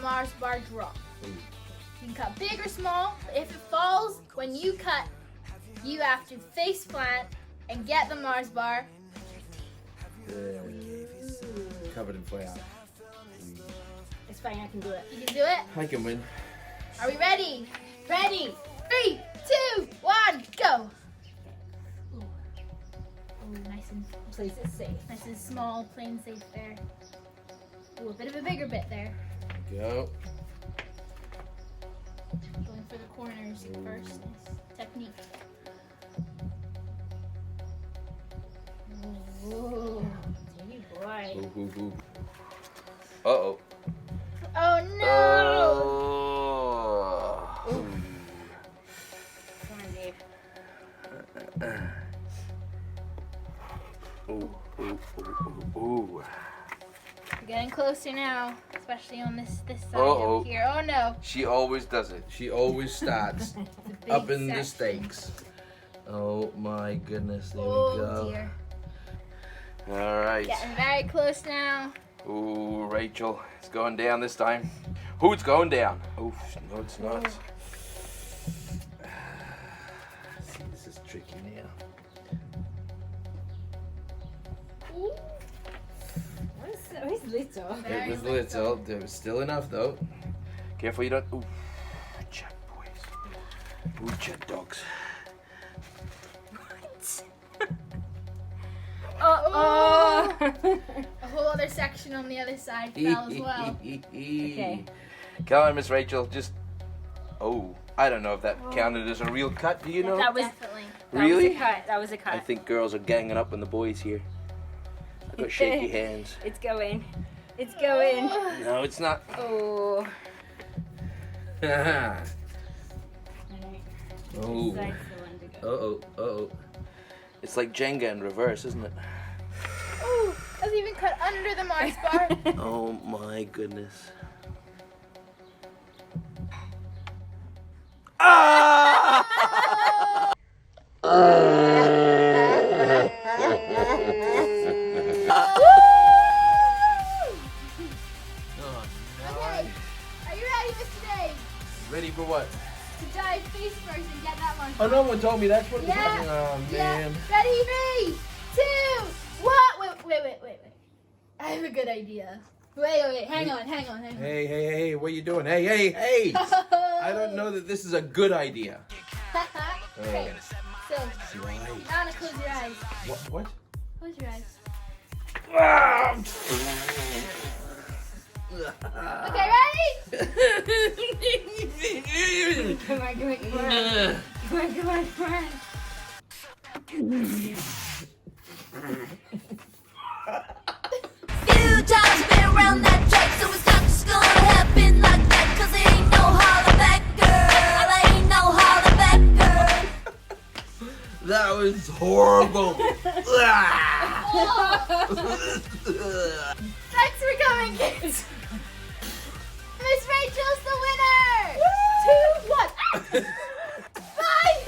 Mars bar drop. You can cut big or small, but if it falls when you cut, you have to face plant and get the Mars bar. Covered in flour. It's fine, I can do it. You can do it? I can win. Are we ready? Ready? 3, 2, 1, go! Ooh, nice and Please, it's safe. nice and small, plain safe there. Ooh, a bit of a bigger bit there. Go. Going for the corners first. Nice technique. Ooh, dear boy. Ooh, ooh, ooh. Uh-oh. Oh no! Oh. Come on, Dave. Ooh, ooh, ooh, ooh, ooh. We're getting closer now, especially on this side Uh-oh. over here. Oh no! She always does it. She always starts Big up in the section. stakes. Oh my goodness, there Oh we go. dear. All right. Getting very close now. Ooh, Rachel, it's going down this time. Who's going down? Oh, no, it's not. See, this is tricky now. Ooh. It's little. Very It was little. There was still enough, though. Careful you don't. Ooh, chat boys. Ooh, chat dogs. Oh! A whole other section on the other side fell as well. Okay. Come on, Miss Rachel. Just. Oh, I don't know if that counted as a real cut. Do you know? That was Definitely. Really? That was a cut. I think girls are ganging up on the boys here. I've got shaky hands. It's going. It's going. No, it's not. Oh. Oh. That's the one to go. Uh-oh. Uh-oh. It's like Jenga in reverse, isn't it? Ooh, that's even cut under the Mars bar. Oh my goodness. Ah! Okay, are you ready, Mr. Dave? Ready for what? To dive face first and get that Mars Oh, bar. no one told me that's what was Yeah. happening. Oh, Yeah. man. Ready? 3, 2, 1. Wait. I have a good idea. Wait. Hang on. Hey, what are you doing? Hey. I don't know that this is a good idea. Okay, so Right. now to close your eyes. What? Close your eyes. Okay, ready? Come on. Few times been around that track, so it's not just gonna happen like that. 'Cause it ain't no holler back, girl. Ain't no holler back, girl. That was horrible. Thanks for coming, kids. Miss Rachel's the winner. 2-1. Bye.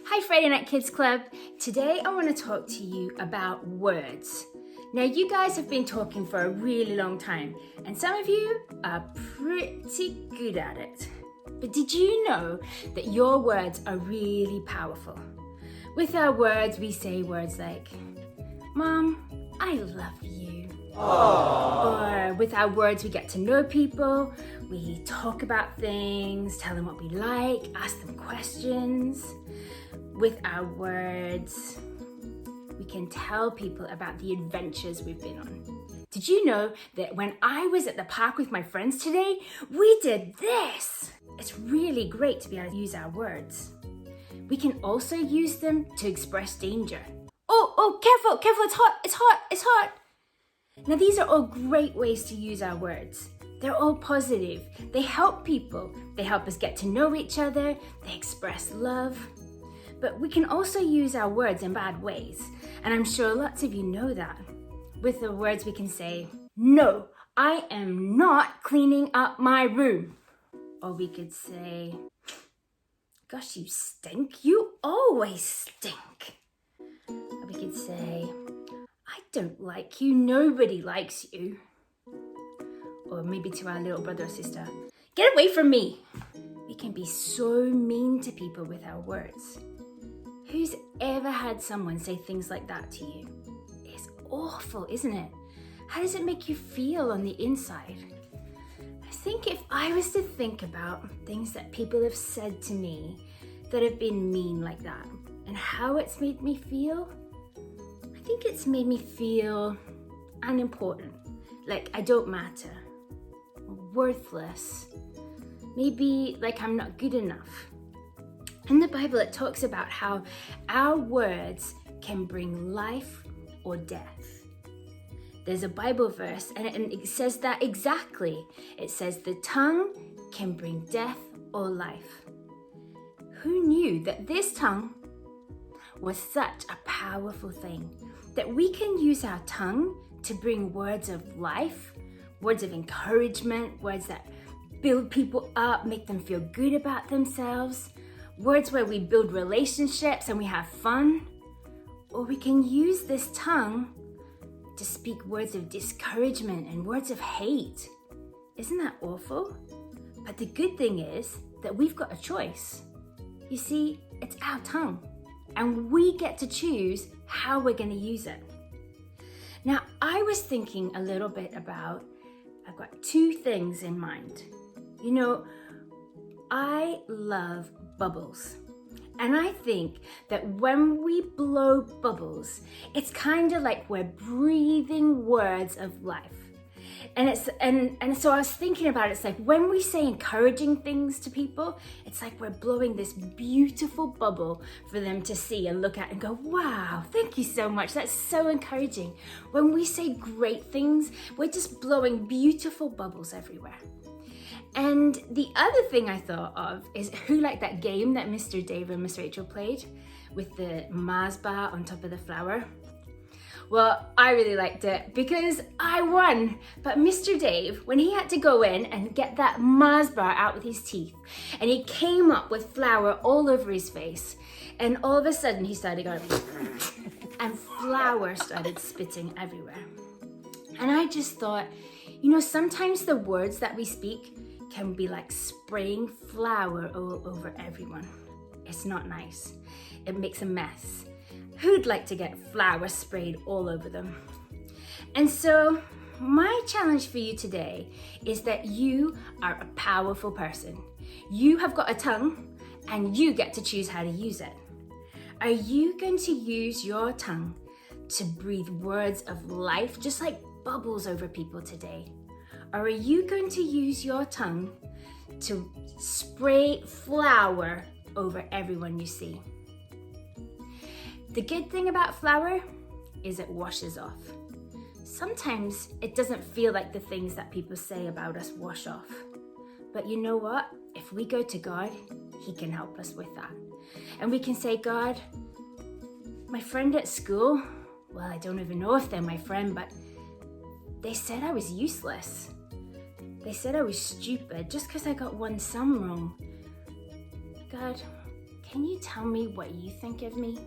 Hi Friday Night Kids Club. Today I want to talk to you about words. Now you guys have been talking for a really long time and some of you are pretty good at it. But did you know that your words are really powerful? With our words we say words like, Mom, I love you. Or with our words we get to know people, we talk about things, tell them what we like, ask them questions. With our words, we can tell people about the adventures we've been on. Did you know that when I was at the park with my friends today, we did this? It's really great to be able to use our words. We can also use them to express danger. Oh, careful, it's hot. Now these are all great ways to use our words. They're all positive. They help people. They help us get to know each other. They express love. But we can also use our words in bad ways. And I'm sure lots of you know that. With the words we can say, no, I am not cleaning up my room. Or we could say, gosh, you stink. You always stink. Or we could say, I don't like you. Nobody likes you. or maybe to our little brother or sister, "Get away from me." We can be so mean to people with our words. Who's ever had someone say things like that to you? It's awful, isn't it? How does it make you feel on the inside? I think if I was to think about things that people have said to me that have been mean like that and how it's made me feel, I think it's made me feel unimportant, like I don't matter, worthless, maybe like I'm not good enough. In the Bible, it talks about how our words can bring life or death. There's a Bible verse and it says that exactly. It says the tongue can bring death or life. Who knew that this tongue was such a powerful thing, that we can use our tongue to bring words of life, words of encouragement, words that build people up, make them feel good about themselves, words where we build relationships and we have fun. Or we can use this tongue to speak words of discouragement and words of hate. Isn't that awful? But the good thing is that we've got a choice. You see, it's our tongue, and we get to choose how we're going to use it. Now, I was thinking a little bit about, I've got two things in mind. You know, I love bubbles. And I think that when we blow bubbles, it's kind of like we're breathing words of life. And so I was thinking about it, it's like when we say encouraging things to people, it's like we're blowing this beautiful bubble for them to see and look at and go, "Wow, thank you so much. That's so encouraging." When we say great things, we're just blowing beautiful bubbles everywhere. And the other thing I thought of is, who liked that game that Mr. Dave and Miss Rachel played with the Mars bar on top of the flower? Well, I really liked it because I won. But Mr. Dave, when he had to go in and get that Mars bar out with his teeth, and he came up with flour all over his face, and all of a sudden he started going, and flour started spitting everywhere. And I just thought, you know, sometimes the words that we speak can be like spraying flour all over everyone. It's not nice. It makes a mess. Who'd like to get flour sprayed all over them? And so my challenge for you today is that you are a powerful person. You have got a tongue and you get to choose how to use it. Are you going to use your tongue to breathe words of life, just like bubbles over people today? Or are you going to use your tongue to spray flour over everyone you see? The good thing about flour is it washes off. Sometimes it doesn't feel like the things that people say about us wash off. But you know what? If we go to God, He can help us with that. And we can say, "God, my friend at school, well, I don't even know if they're my friend, but they said I was useless. They said I was stupid just because I got one sum wrong. God, can you tell me what you think of me?"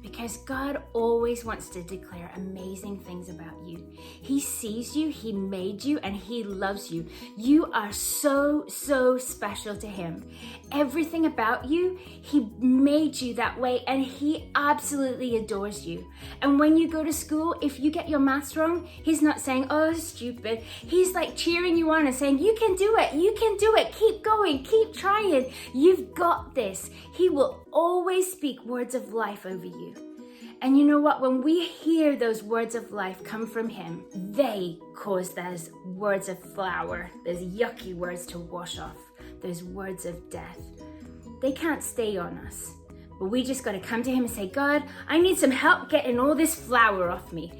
Because God always wants to declare amazing things about you. He sees you, He made you, and He loves you. You are so, so special to Him. Everything about you, He made you that way, and He absolutely adores you. And when you go to school, if you get your maths wrong, He's not saying, "Oh, stupid." He's like cheering you on and saying, "You can do it, you can do it. Keep going, keep trying. You've got this." He will always speak words of life over you. And you know what? When we hear those words of life come from Him, they cause those words of flour, those yucky words to wash off, those words of death. They can't stay on us. But we just got to come to Him and say, "God, I need some help getting all this flour off me.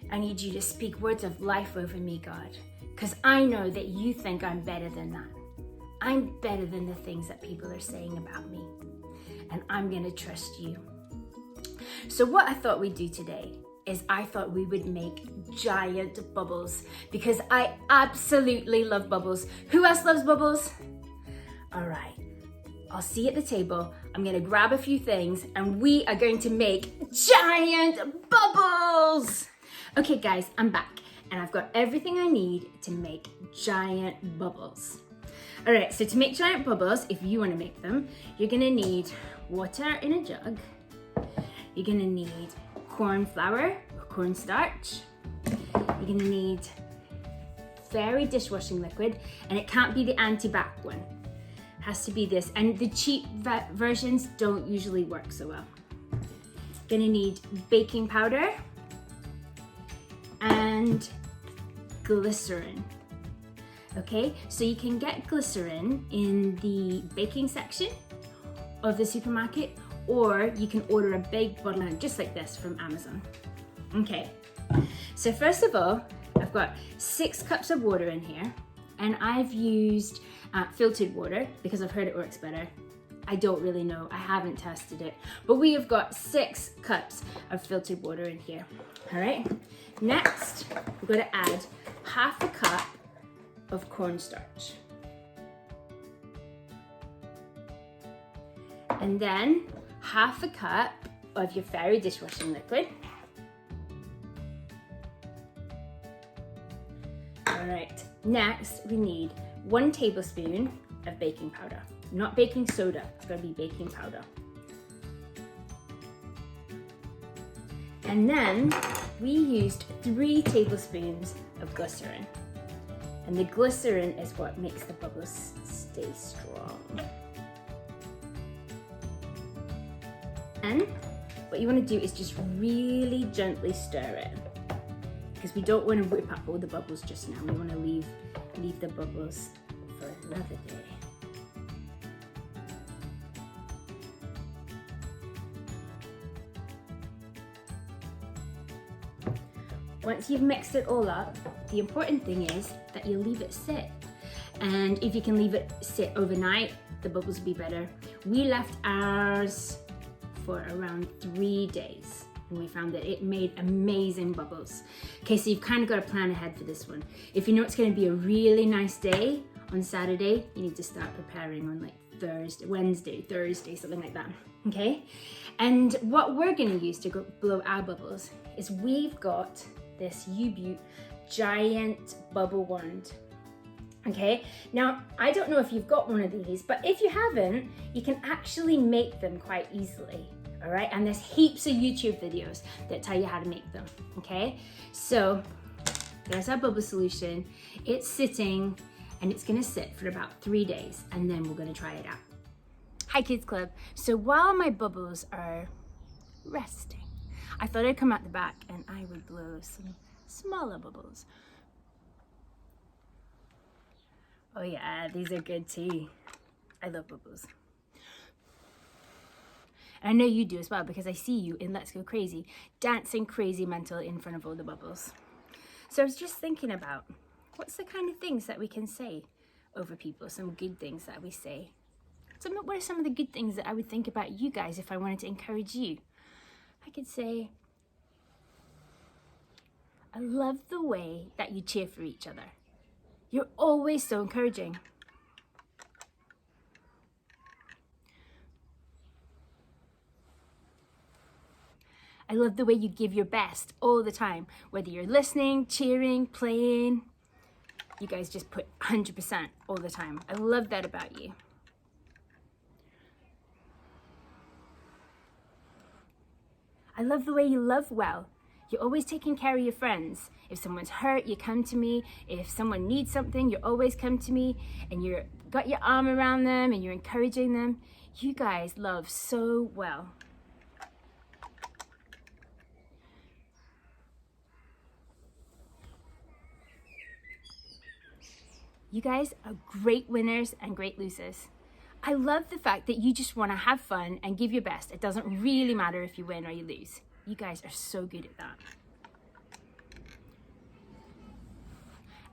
I need you to speak words of life over me, God, because I know that you think I'm better than that. I'm better than the things that people are saying about me. And I'm going to trust you." So what I thought we'd do today is I thought we would make giant bubbles, because I absolutely love bubbles. Who else loves bubbles? All right, I'll see you at the table. I'm going to grab a few things and we are going to make giant bubbles. Okay guys, I'm back. and I've got everything I need to make giant bubbles. All right, so to make giant bubbles, if you want to make them, you're gonna need water in a jug. You're gonna need corn flour or cornstarch. You're gonna need fairy dishwashing liquid, and it can't be the anti-bac one. It has to be this, and the cheap versions don't usually work so well. Gonna need baking powder and glycerin. Okay, so you can get glycerin in the baking section of the supermarket, or you can order a big bottle just like this from Amazon. Okay, so first of all, I've got 6 cups of water in here, and I've used filtered water because I've heard it works better. I don't really know, I haven't tested it, but we have got 6 cups of filtered water in here. All right, next we're going to add half a cup of cornstarch. And then half a cup of your fairy dishwashing liquid. All right, next we need 1 tablespoon of baking powder. Not baking soda, it's gonna be baking powder. And then we used 3 tablespoons of glycerin. And the glycerin is what makes the bubbles stay strong. And what you want to do is just really gently stir it, because we don't want to whip up all the bubbles just now. We want to leave the bubbles for another day. Once you've mixed it all up, the important thing is that you leave it sit. And if you can leave it sit overnight, the bubbles will be better. We left ours for around 3 days, and we found that it made amazing bubbles. Okay, so you've kind of got to plan ahead for this one. If you know it's going to be a really nice day on Saturday, you need to start preparing on like Wednesday, Thursday, something like that. Okay, and what we're going to use to blow our bubbles is we've got this U-Butte giant bubble wand. Okay, now I don't know if you've got one of these, but if you haven't, you can actually make them quite easily. All right, and there's heaps of YouTube videos that tell you how to make them. Okay, so there's our bubble solution. It's sitting, and it's gonna sit for about 3 days, and then we're gonna try it out. Hi Kids Club. So while my bubbles are resting, I thought I'd come out the back and I would blow some smaller bubbles. Oh yeah, these are good too. I love bubbles. And I know you do as well, because I see you in Let's Go Crazy, dancing crazy mental in front of all the bubbles. So I was just thinking about, what's the kind of things that we can say over people, some good things that we say. What are some of the good things that I would think about you guys if I wanted to encourage you? I could say, I love the way that you cheer for each other. You're always so encouraging. I love the way you give your best all the time, whether you're listening, cheering, playing. You guys just put 100% all the time. I love that about you. I love the way you love well. You're always taking care of your friends. If someone's hurt, you come to me. If someone needs something, you always come to me, and you've got your arm around them and you're encouraging them. You guys love so well. You guys are great winners and great losers. I love the fact that you just want to have fun and give your best. It doesn't really matter if you win or you lose. You guys are so good at that.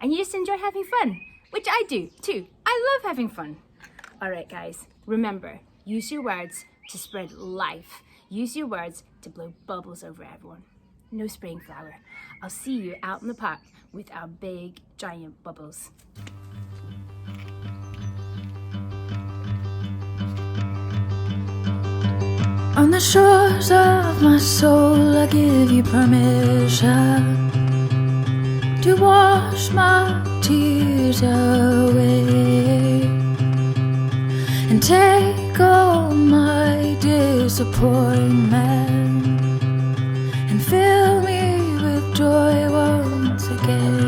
And you just enjoy having fun, which I do too. I love having fun. All right, guys, remember, use your words to spread life. Use your words to blow bubbles over everyone. No spraying flour. I'll see you out in the park with our big, giant bubbles. On the shores of my soul, I give you permission to wash my tears away and take all my disappointment and fill me with joy once again.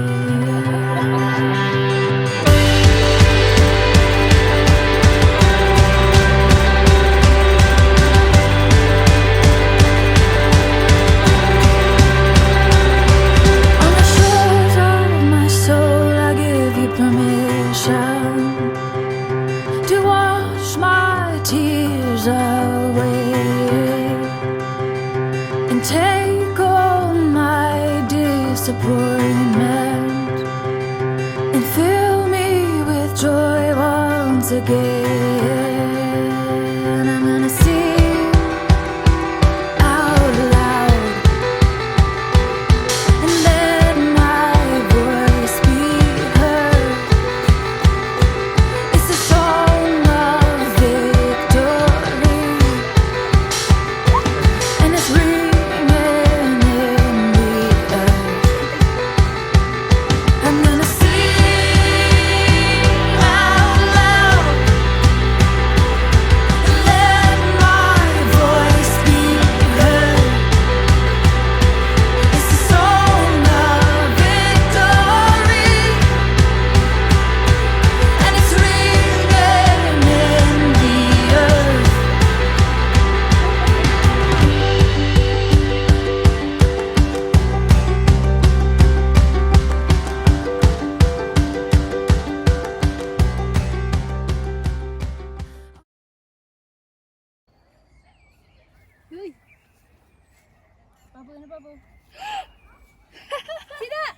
To wash my tears away and take all my disappointment and fill me with joy once again. I'm gonna sing out loud and let my voice be heard. It's a song of victory, and it's ringing in the earth. I'm gonna sing out loud and let my voice be heard. It's a song of victory, and it's ringing in the earth. Bubble in a bubble. See that?